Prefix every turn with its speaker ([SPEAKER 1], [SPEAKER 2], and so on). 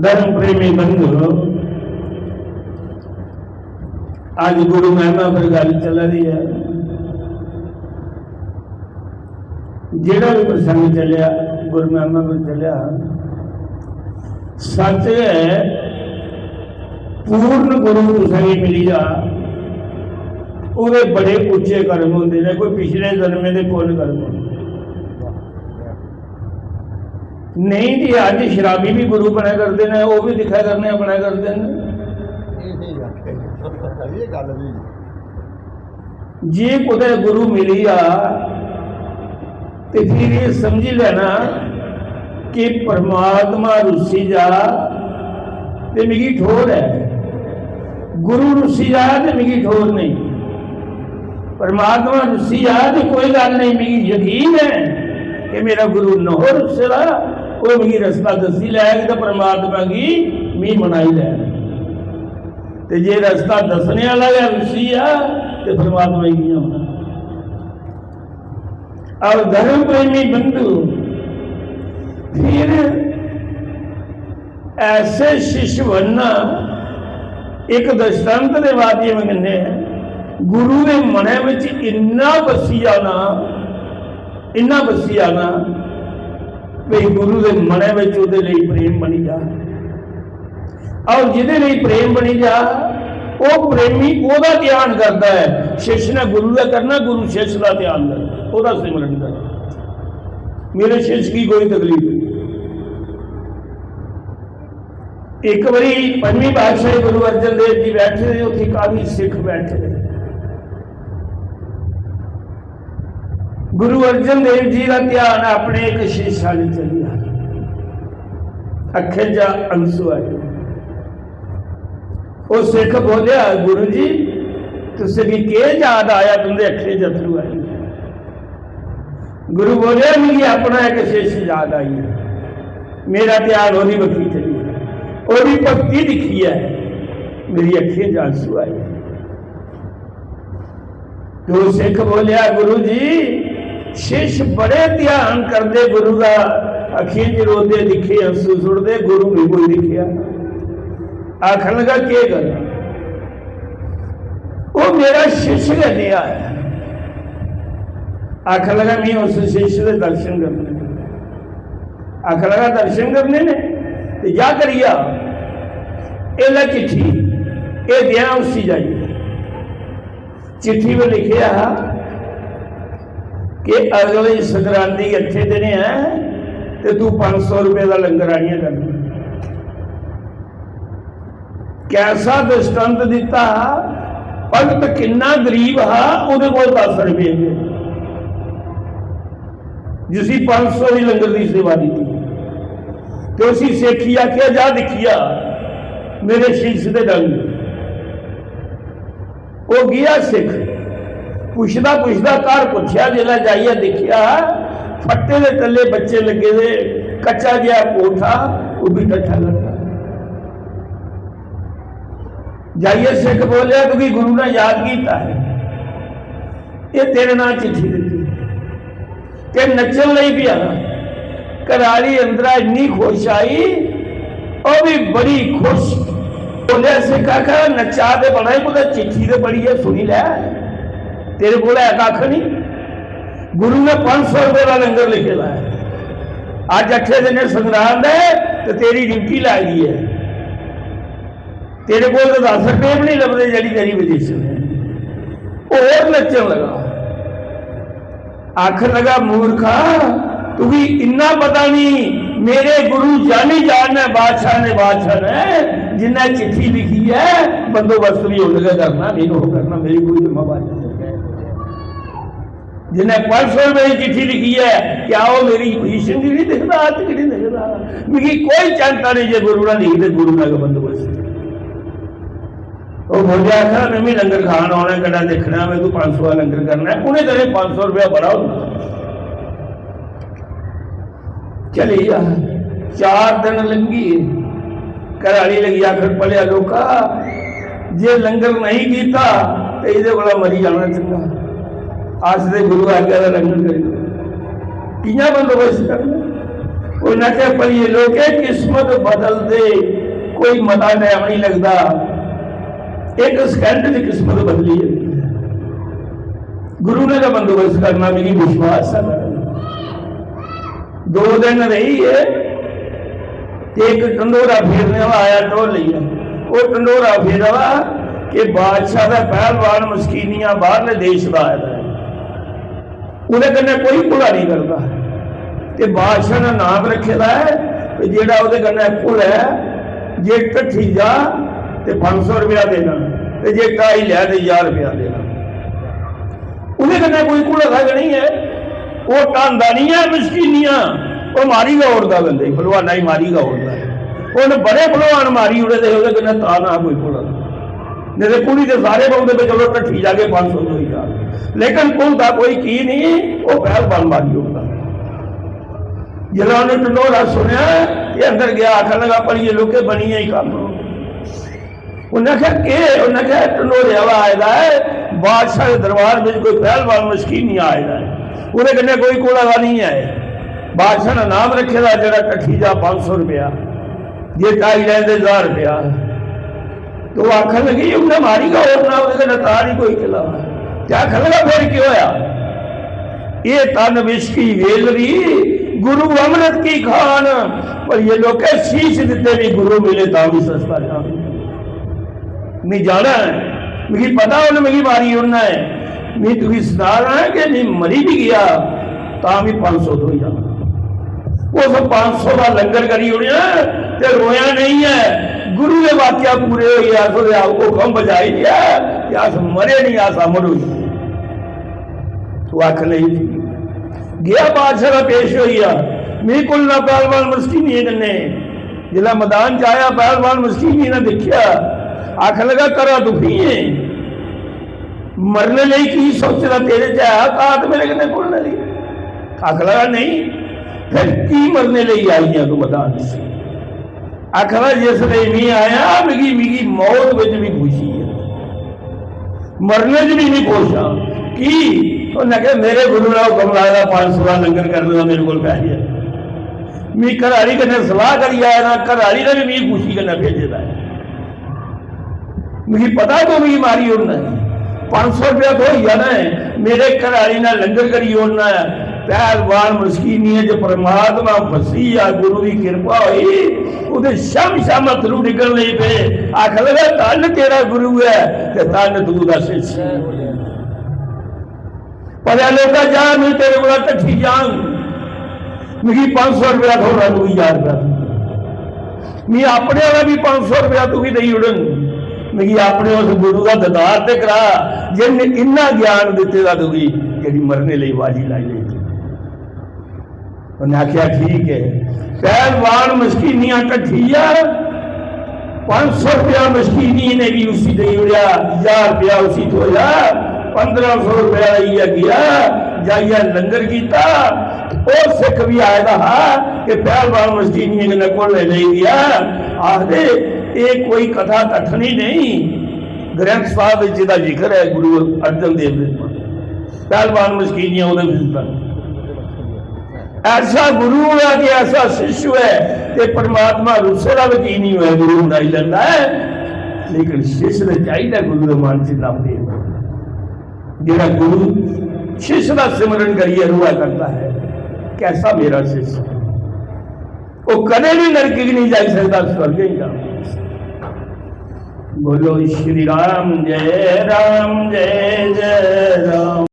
[SPEAKER 1] धर्म प्रेमी बंधु, आज गुरु महिमा पर गल चल रही है। जेड़ा भी प्रसंग चलिया गुरु महिमा पर चलिया, सच है पूर्ण गुरु तुसाई मिली जा, ਉਹਦੇ बड़े उच्चे कर्म होंगे ने, कोई पिछले जन्मे के पुण्य कर्म नहीं जी। अज शराबी भी गुरु बना करते हैं, वो भी दिखा करने बना करते हैं। जे कुछ गुरु मिली आ तो फिर ये समझी लेना कि परमात्मा रुसी जा तो मिगी ठोर है, गुरु रुसी जा तो मिगी ठोर नहीं। परमात्मा रुसी जा तो कोई गल नहीं, मिगी यकीन है कि मेरा गुरु न हो रुसदा, वो मिगी रस्ता दसी लैग तो परमात्मा की मी मनाई लै। तो जे रस्ता दसने वाला है रुसी आ तो परमात्मा ही होना। और धर्म प्रेमी बंधु, फिर ऐसे शिष्य बनना एक दृष्टांत के वाद्य में कहने हैं। गुरु के मने में इन्ना बसी जाना, इन्ना बसी जाना भाई गुरु के मने में ਉਹਦੇ ਲਈ प्रेम बनी जा, और जिहदे ਲਈ प्रेम बनी जा वो प्रेमी ਉਹਦਾ ध्यान करता है। शिष्य ने गुरु का करना, गुरु शिष्य का ध्यान करना, ਉਹਦਾ सिमरन करना। मेरे शिष्य की कोई तकलीफ नहीं। एक बारी पंजवीं पातशाही गुरु अर्जन देव जी बैठे थे, उत्थे काफी सिख बैठे थे। गुरु अर्जन देव जी का ध्यान अपने एक शिष्य वाल चलिया, अखे जा अंसू आए। वो सिख बोलिया, गुरु जी तुझसे भी के याद आया, तुमने अखे जथरू आए। गुरु बोलिया, मुझे अपना एक शिष्य याद आई है, मेरा ध्यान वही बखी चली है, वही भक्ति दिखी है, मेरी अखे आंसू आए। तो सिख बोलिया, गुरु जी शिष्य बड़े ध्यान करते गुरु का, अखी च रोते दिखे अंसू सुटते, गुरु नहीं कोई दिखिया। आखन लगा के कर, वो मेरा शिष्य गया है। आखन लगा मैं उस शिष्य के दर्शन करने, आखन लगा दर्शन करने ने तो क्या करिया, ये ला चिट्ठी, ये दिया उसी जाइए। चिट्ठी में लिखिया कि अगले संक्रांति अच्छे दिन है तो तू 500 रुपए का लंगर आनिया करना। कैसा दृष्टांत दिता, भगत किन्ना गरीब हा, उहदे कोल 10 रुपए थे, जिसी 500 की लंगर की सेवा दी। तो उसी सेखी आखिया, जा दिखिया मेरे शिष्य के डंग। वो गया सिख, पुछदा पुछदा घर पुछया, जिला जाइए देखिया फट्टे के तले बच्चे लगे थे, कच्चा जहा कोठा वो भी कट्ठा लगा। जाइए सिख बोलिया, क्योंकि गुरु ने याद किया है, ये तेरे नाम चिट्ठी दी कि नचन लई भी आना। घराली अंदर इन्नी खुश आई, और भी बड़ी खुश। बोलिया सिख आखा, नचा तो बड़ा ही, कुछ चिट्ठी तो बड़ी है, सुनी लै, तेरे को है कख नहीं। गुरु ने 500 रुपए का लंगर लिखे ला है, अज 8 दिन संग्रांद है तो तेरी ड्यूटी लाई दी है, तेरे को तो 10 रुपए भी नहीं लभदे जी तेरी पोजीशन है। और नचन लगा, आखन लगा, मूर्खा तू भी इन्ना पता नहीं, मेरे गुरु जानी जान है, बादशाह ने जिन्हें चिट्ठी लिखी है, बंदोबस्त भी उनका करना, नहीं हो करना, मेरी कोई जिम्मेवारी नहीं। जिन्हें 500 रुपए की चिट्ठी लिखी है, क्या वो मेरी पोजीशन की नहीं दिखता, हाथ की नहीं दिखता, मेरी कोई चिंता नहीं। जो गुरु ना लिखी तो गुरु का बंदोबस्त। वो बोलिया था, मैं भी लंगर खान आना, कड़ा देखना, मैं तू 500 का लंगर करना है, उन्हें तेरे 500 रुपया बड़ा होता। चली जा, 4 दिन लंघी, घराली लगी आखिर पलिया लोका जे लंगर नहीं किया तो ये को मरी जाना चंगा। अस तो गुरु आज्ञा का लंगर करेंगे किया बंदोबस्त करना। उन्हें क्या पर ये लोग किस्मत बदल दे कोई मता टाइम नहीं लगता, एक सेकंड की किस्मत बदली है। गुरु ने तो बंदोबस्त करना मेरी विश्वास है। 2 दिन रही है, एक टंडोरा फेरने वाला आया टोल लिया। वो टंडोरा फेरवा कि बादशाह का पहलवान मस्कीनिया बाहरले देश का आया है, उन्हें कन्ने कोई भुला नहीं करता। कि बादशाह ने नाम रखे है जेड़ा वो पुल है, जे ढठी जा तो 500 रुपया देना, तो जे टाई लिया तो 1000 रुपया देना। उन्हें कन्ने कोई भुला नहीं है, वो टांदा नहीं है मस्कीनिया, वो मारी का उड़ता बंदे भलवाना ही मारी का उड़ता है। उन्हें बड़े भलवान मारी उड़े थे कन्ने ता ना कोई भुला नहीं तो कुड़ी के सारे बोलते पे चलो ढठी जाके 500 दो 1000, लेकिन भुलता कोई की नहीं, वो पहलवान मारी उड़ता। जरा उन्हें टंडोरा सुनिया ये अंदर गया, आखन लगा पर ये लोग बनी ही काम। उन्हें क्या टंडोरे वाला आया है बादशाह के दरबार में, कोई पहलवान मस्कीन नहीं आया है, उन्हें कहने कोई कोड़ा नहीं है। बादशाह ने नाम रखे था जरा ढठी जा 500 रुपया, जे टाई लेंदे 1000 रुपया। तो आखन लगी उन्हें मारी का और ना तार ही कोई किला क्या आखन लगा फिर क्यों होया, ये तन विष की वेलरी गुरु अमृत की खान। पर ये लोग शीश देते भी गुरु मिले ता भी सस्ता जा नहीं जाना है। मुझे पता उन्हें मेरी मारी उड़ना है, नहीं तुझे सुना रहा है कि नहीं मरी भी गया ता भी 500 दो जा। वो सब 500 का लंगर करी उड़िया ते रोया नहीं है। गुरु के वाक्या पूरे हो आपको कम बजाई दिया कि आस मरे नहीं आस अमर हो। तो आख नहीं गया बादशाह का पेश हो गया, मेरे को ना पहलवान मस्कीनी ने जिला मैदान च आया, पहलवान मस्कीनी ने देखा, आख लगा करा दुखी है मरने ਲਈ की सोचना तेरे च है ताकत मेरे कने खुलने ली। आख लगा नहीं फिर की मरने ਲਈ आई है तू मैदान से। आख लगा जिसने नहीं आया मिगी मौत में भी खुशी है, मरने च भी नहीं खुश हाँ की। उन्हें कहा मेरे गुरु ने हुक्म लाया 500 का लंगर कर देना, मेरे को पैसे मी घराली कन्ने सलाह करी आया ना, घराली ने भी मी खुशी कन्ने भेजे है। मुझे पता तो मी मारी उड़ना है 500 रुपया तो ही जाना है, मेरे घराली ने लंगर करी उड़ना है। पहलवान मस्कीनी है जो परमात्मा फसी आ गुरु की कृपा हुई उसे शम अथरू निकल नहीं पे। आख लगा धन तेरा गुरु है ते धन तू दा शिष्य। पर लोग जा मैं तेरे को ढठी जाऊं, मुझे 500 रुपया थोड़ा तू 1000 रुपया, मैं अपने वाला भी 500 रुपया तू भी नहीं उड़न, मुझे अपने उस गुरु का ददार ते करा जिन्हें इन्ना ज्ञान दिते दा तू जी मरने ਲਈ बाजी लाई गई। उन्हें आख्या ठीक है। पहलवान मस्कीनियां ढठिया 500 रुपया मस्कीनी ने भी उसी दे उड़िया, 1000 रुपया उसी धोया, 1500 रुपया लिया गया जाइया लंगर किया। और सिख भी आया था कि पहलवान मस्कीनी ने कोल ले गया। आखदे ये कोई कथा कथनी नहीं, ग्रंथ साहब जिसका जिक्र है गुरु अर्जन देव पहलवान मस्कीनियां ऐसा गुरु है कि ऐसा शिष्य है कि परमात्मा रुस्से का भी नहीं हुआ गुरु बनाई लेता है। लेकिन शिष्य ने चाहिए गुरु के मन से नाम दे जिहड़ा गुरु शिष्य का सिमरन करिए रुआ करता है। कैसा मेरा शिष्य, वो कदे भी नरक नहीं जा सकता, स्वर्ग ही जा। बोलो श्री राम जय जय राम।